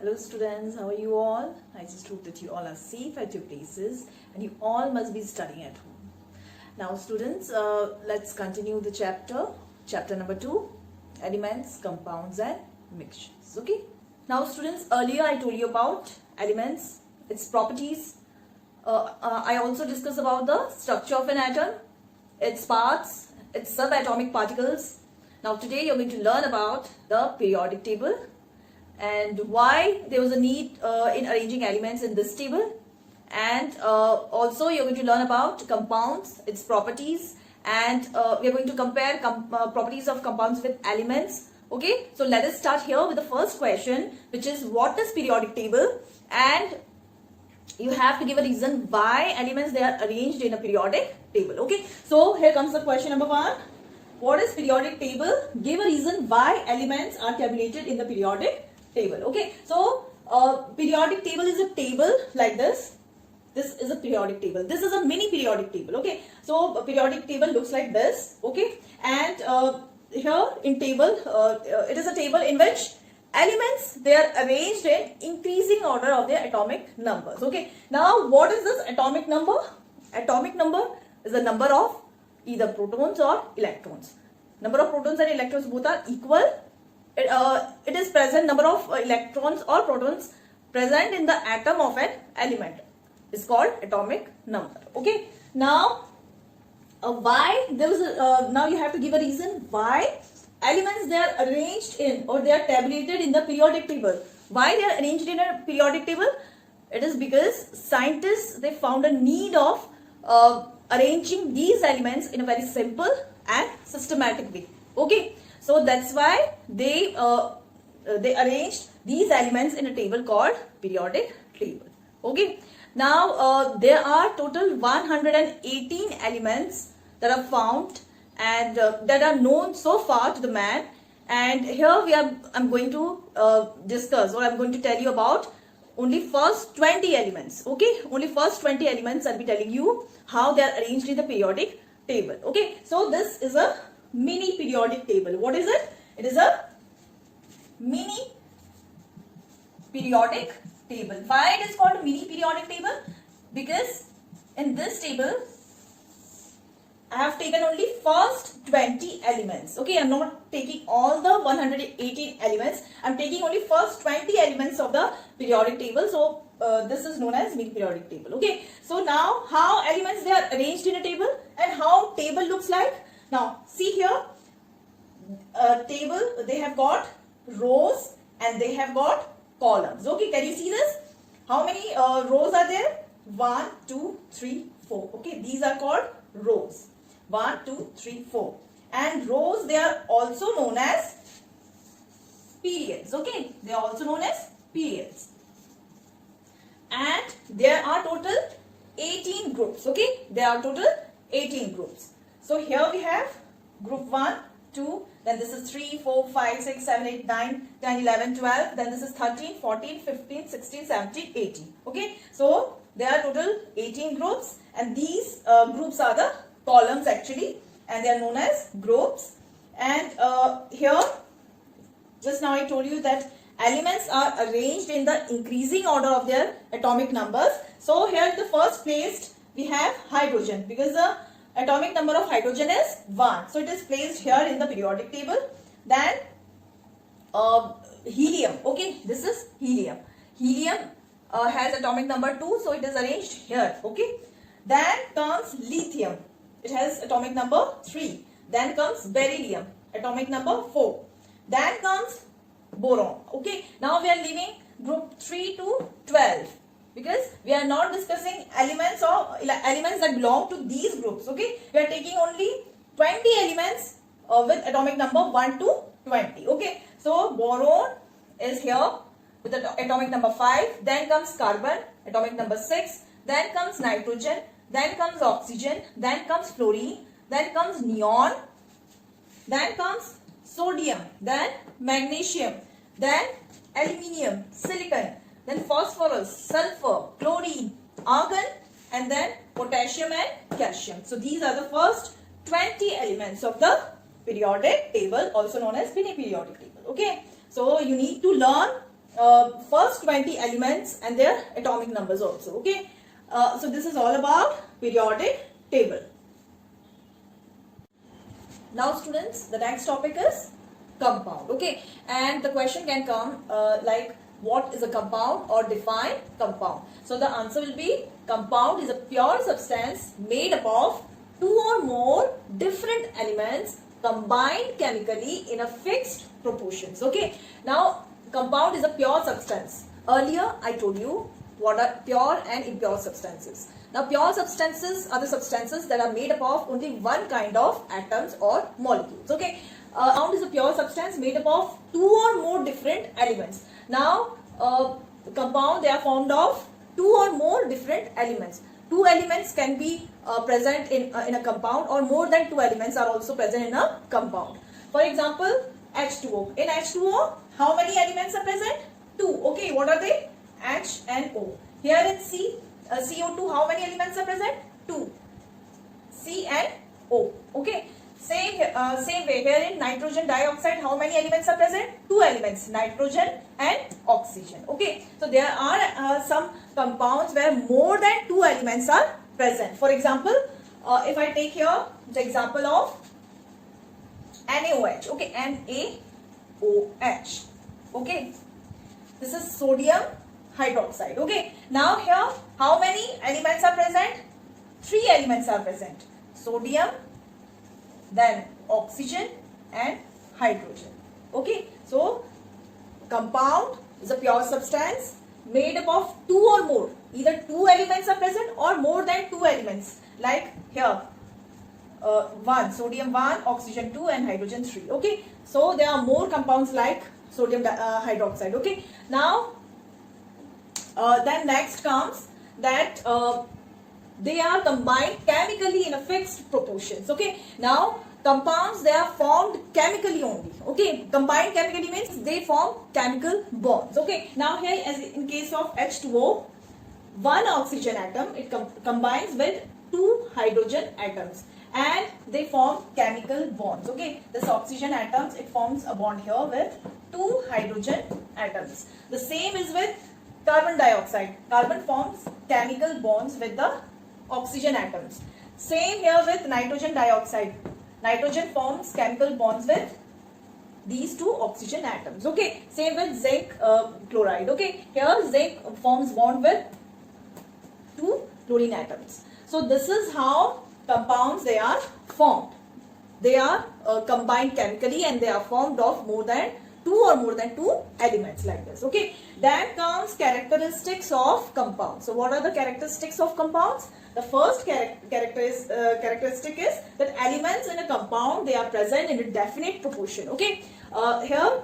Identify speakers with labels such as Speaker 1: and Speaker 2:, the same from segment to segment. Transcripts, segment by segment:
Speaker 1: Hello students, how are you all? I just hope that you all are safe at your places and you all must be studying at home. Now students, let's continue the chapter number 2, elements, compounds and mixtures. Okay. Now students, earlier I told you about elements, its properties. I also discussed about the structure of an atom, its parts, its subatomic particles. Now today you're going to learn about the periodic table and why there was a need in arranging elements in this table, and also you're going to learn about compounds, its properties, and we're going to compare properties of compounds with elements. Okay, so let us start here with the first question, which is what is periodic table, and you have to give a reason why elements they are arranged in a periodic table. Okay, so here comes the question number 1. What is periodic table? Give a reason why elements are tabulated in the periodic table. Okay, so periodic table is a table like this. This is a periodic table. This is a mini periodic table. Okay, so a periodic table looks like this. Okay, and here in table, it is a table in which elements they are arranged in increasing order of their atomic numbers. Okay, now what is this atomic number? Atomic number is the number of either protons or electrons. Number of protons and electrons both are equal. It is present number of electrons or protons present in the atom of an element is called atomic number. Okay, now why there was now you have to give a reason why elements they are arranged in or they are tabulated in the periodic table. Why they are arranged in a periodic table? It is because scientists they found a need of arranging these elements in a very simple and systematic way. Okay, so that's why they arranged these elements in a table called periodic table. Okay, now there are total 118 elements that are found and that are known so far to the man, and here I'm going to discuss, or I'm going to tell you about only first 20 elements. Okay, only first 20 elements I'll be telling you how they are arranged in the periodic table. Okay, so this is a mini periodic table. What is it? It is a mini periodic table. Why it is called a mini periodic table? Because in this table I have taken only first 20 elements. Okay, I'm not taking all the 118 elements. I'm taking only first 20 elements of the periodic table. So this is known as mini periodic table. Okay, so now how elements they are arranged in a table and how table looks like. Now see here, table they have got rows and they have got columns. Okay, can you see this? How many rows are there? 1, 2, 3, 4. Okay, these are called rows. 1, 2, 3, 4. And rows they are also known as periods. Okay, they are also known as periods. And there are total 18 groups. Okay, there are total 18 groups. So here we have group 1, 2, then this is 3, 4, 5, 6, 7, 8, 9, 10, 11, 12, then this is 13, 14, 15, 16, 17, 18. Okay, so there are total 18 groups, and these groups are the columns actually, and they are known as groups. And here just now I told you that elements are arranged in the increasing order of their atomic numbers. So here in the first place we have hydrogen, because the atomic number of hydrogen is 1, so it is placed here in the periodic table. Then helium. Okay, this is helium. Helium has atomic number 2, so it is arranged here. Okay, then comes lithium. It has atomic number 3. Then comes beryllium, atomic number 4. Then comes boron. Okay, now we are leaving group 3 to 12 because we are not discussing elements or elements that belong to these groups. Okay, we are taking only 20 elements with atomic number 1 to 20. Okay, so boron is here with atomic number 5. Then comes carbon, atomic number 6. Then comes nitrogen. Then comes oxygen, then comes fluorine, then comes neon, then comes sodium, then magnesium, then aluminium, silicon, then phosphorus, sulfur, chlorine, argon, and then potassium and calcium. So these are the first 20 elements of the periodic table, also known as mini periodic table. Okay, so you need to learn first 20 elements and their atomic numbers also. Okay, so this is all about periodic table. Now students, the next topic is compound. Okay, and the question can come like, what is a compound, or define compound. So the answer will be, compound is a pure substance made up of two or more different elements combined chemically in a fixed proportions. Okay, now compound is a pure substance. Earlier I told you what are pure and impure substances. Now pure substances are the substances that are made up of only one kind of atoms or molecules. Okay, compound is a pure substance made up of two or more different elements. Now compound, they are formed of two or more different elements. Two elements can be present in a compound, or more than two elements are also present in a compound. For example, H2O. In H2O, how many elements are present? Two. Okay, what are they? H and O. Here in CO2, how many elements are present? Two. C and O. Okay. Same way, here in nitrogen dioxide, how many elements are present? Two elements, nitrogen and oxygen. Okay, so there are some compounds where more than two elements are present. For example, if I take here the example of NaOH. Okay, NaOH. Okay, this is sodium hydroxide. Okay, now here how many elements are present? Three elements are present. Sodium, then oxygen and hydrogen. Okay, so compound is a pure substance made up of two or more. Either two elements are present or more than two elements. Like here, sodium 1, oxygen 2 and hydrogen 3. Okay, so there are more compounds like sodium hydroxide. Okay, now then next comes that they are combined chemically in a fixed proportions. Okay, now compounds, they are formed chemically only. Okay, combined chemically means they form chemical bonds. Okay, now here as in case of H2O, one oxygen atom, it combines with two hydrogen atoms and they form chemical bonds. Okay, this oxygen atoms, it forms a bond here with two hydrogen atoms. The same is with carbon dioxide. Carbon forms chemical bonds with the oxygen atoms. Same here with nitrogen dioxide. Nitrogen forms chemical bonds with these two oxygen atoms. Okay, same with zinc chloride. Okay, here zinc forms bond with two chlorine atoms. So this is how compounds, they are formed. They are combined chemically and they are formed of more than two or more than two elements like this. Okay, then comes characteristics of compounds. So what are the characteristics of compounds? The first characteristic is that elements in a compound, they are present in a definite proportion. Okay, here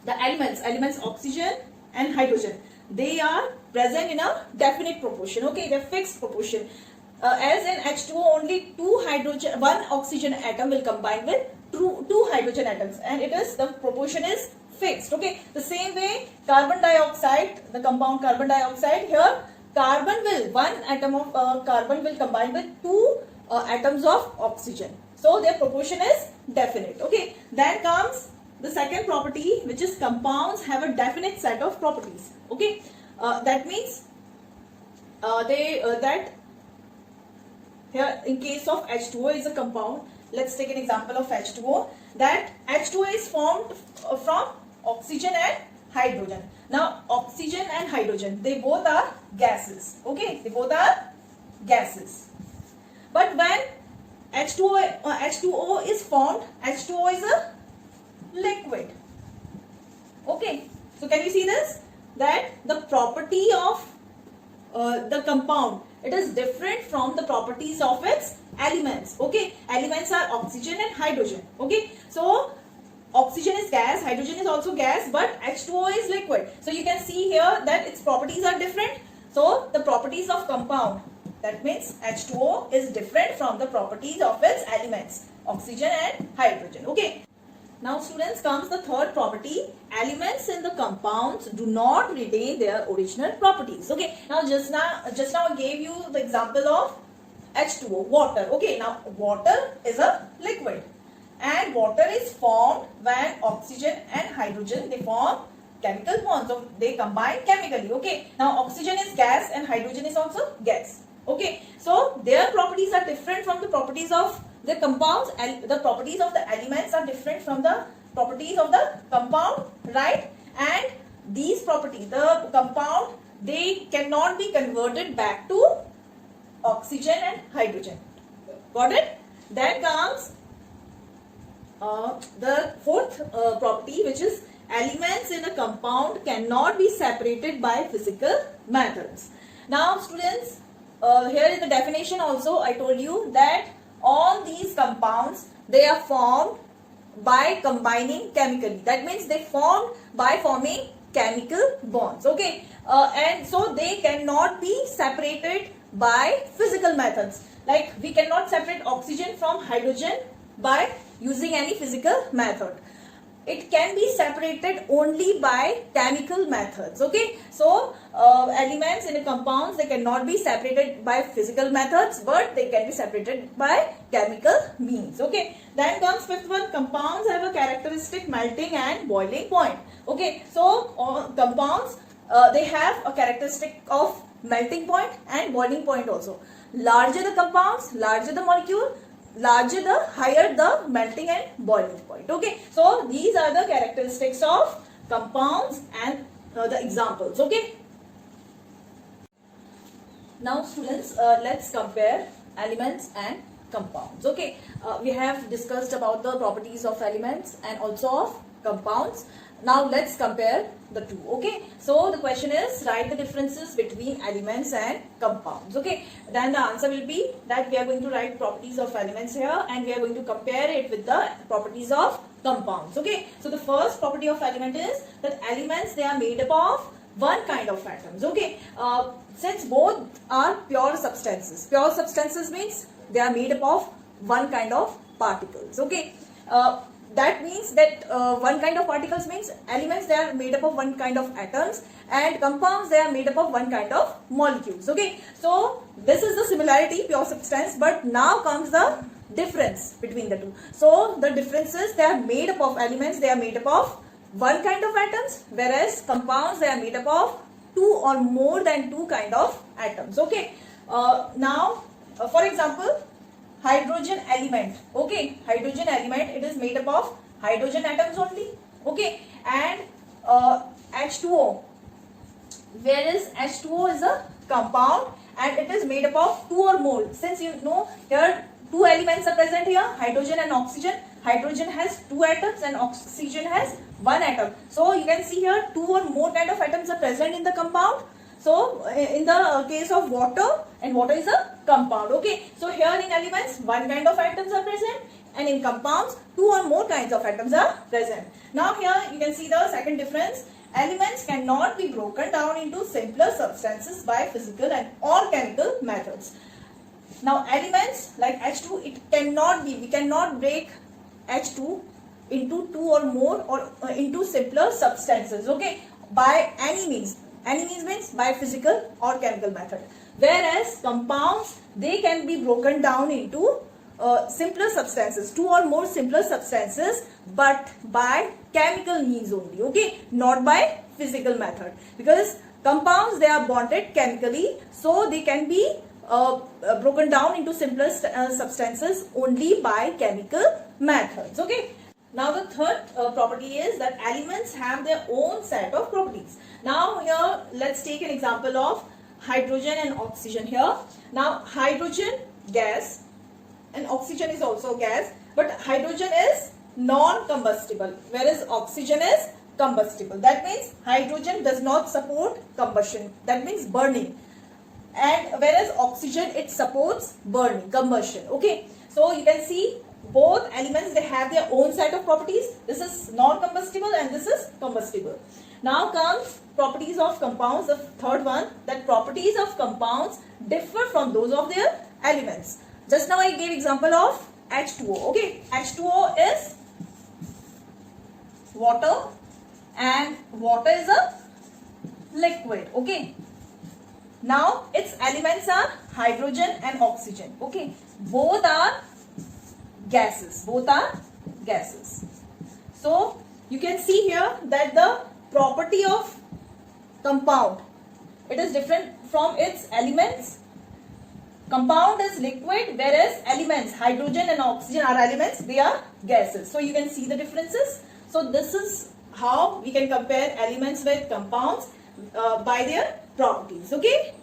Speaker 1: the elements oxygen and hydrogen, they are present in a definite proportion. Okay, they are fixed proportion. As in H2O, only one oxygen atom will combine with two hydrogen atoms, and the proportion is fixed. Okay, the same way carbon dioxide, the compound carbon dioxide, here one atom of carbon will combine with two atoms of oxygen. So their proportion is definite. Okay, then comes the second property, which is compounds have a definite set of properties. Okay, that means that here in case of H2O is a compound. Let's take an example of H2O. That H2O is formed from oxygen and hydrogen. Now oxygen and hydrogen, they both are gases. Okay, they both are gases. But when H2O is formed, H2O is a liquid. Okay, so can you see this? That the property of the compound, it is different from the properties of its elements. Okay, elements are oxygen and hydrogen. Okay, so oxygen is gas, hydrogen is also gas, but H2O is liquid. So you can see here that its properties are different. So the properties of compound, that means H2O is different from the properties of its elements, oxygen and hydrogen. Okay. Now students, comes the third property. Elements in the compounds do not retain their original properties. Okay. Now just now I gave you the example of H2O, water. Okay. Now water is a liquid, and water is formed when oxygen and hydrogen, they form chemical bonds, so they combine chemically. Okay, now oxygen is gas and hydrogen is also gas. Okay, so their properties are different from the properties of the compounds, and the properties of the elements are different from the properties of the compound, right? And these properties, the compound, they cannot be converted back to oxygen and hydrogen. Got it? Then comes the fourth property, which is elements in a compound cannot be separated by physical methods. Now students, here in the definition also I told you that all these compounds, they are formed by combining chemically. That means they formed by forming chemical bonds. Okay, and so they cannot be separated by physical methods. Like we cannot separate oxygen from hydrogen by using any physical method. It can be separated only by chemical methods. Okay, so elements in a compounds, they cannot be separated by physical methods, but they can be separated by chemical means. Okay, then comes fifth one. Compounds have a characteristic melting and boiling point. Okay, so compounds, they have a characteristic of melting point and boiling point also. Larger the compounds, larger the molecule, larger the higher the melting and boiling point. Okay, so these are the characteristics of compounds and the examples. Okay, now students, let's compare elements and compounds. Okay, we have discussed about the properties of elements and also of compounds. Now let's compare the two. Okay, so the question is, write the differences between elements and compounds. Okay, then the answer will be that we are going to write properties of elements here and we are going to compare it with the properties of compounds. Okay, so the first property of element is that elements, they are made up of one kind of atoms. Okay, since both are pure substances means they are made up of one kind of particles. Okay, that means that one kind of particles means elements, they are made up of one kind of atoms, and compounds, they are made up of one kind of molecules. Okay, so this is the similarity, pure substance, but now comes the difference between the two. So the differences, they are made up of elements, they are made up of one kind of atoms, whereas compounds, they are made up of two or more than two kind of atoms. Okay, now for example, hydrogen element. Okay, hydrogen element, it is made up of hydrogen atoms only. Okay, and H2O, whereas H2O is a compound and it is made up of two or more. Since you know here two elements are present here, hydrogen and oxygen. Hydrogen has two atoms and oxygen has one atom. So you can see here two or more kind of atoms are present in the compound. So in the case of water, and water is a compound. Okay, so here in elements one kind of atoms are present, and in compounds two or more kinds of atoms are present. Now here you can see the second difference. Elements cannot be broken down into simpler substances by physical and or chemical methods. Now elements like H2, it cannot be, we cannot break H2 into two or more or into simpler substances. Okay, by any means. Any means means by physical or chemical method. Whereas compounds, they can be broken down into simpler substances, two or more simpler substances, but by chemical means only. Okay, not by physical method, because compounds, they are bonded chemically, so they can be broken down into simpler substances only by chemical methods. Okay. Now the third property is that elements have their own set of properties. Now here let's take an example of hydrogen and oxygen here. Now hydrogen gas and oxygen is also gas, but hydrogen is non-combustible, whereas oxygen is combustible. That means hydrogen does not support combustion, that means burning, and whereas oxygen, it supports burning, combustion. Okay, so you can see both elements, they have their own set of properties. This is non-combustible and this is combustible. Now comes properties of compounds, the third one, that properties of compounds differ from those of their elements. Just now I gave example of H2O. Okay, H2O is water and water is a liquid. Okay, now its elements are hydrogen and oxygen. Okay, both are gases, So you can see here that the property of compound. It is different from its elements. Compound is liquid, whereas elements, hydrogen and oxygen are elements, they are gases. So you can see the differences. So this is how we can compare elements with compounds by their properties. Okay.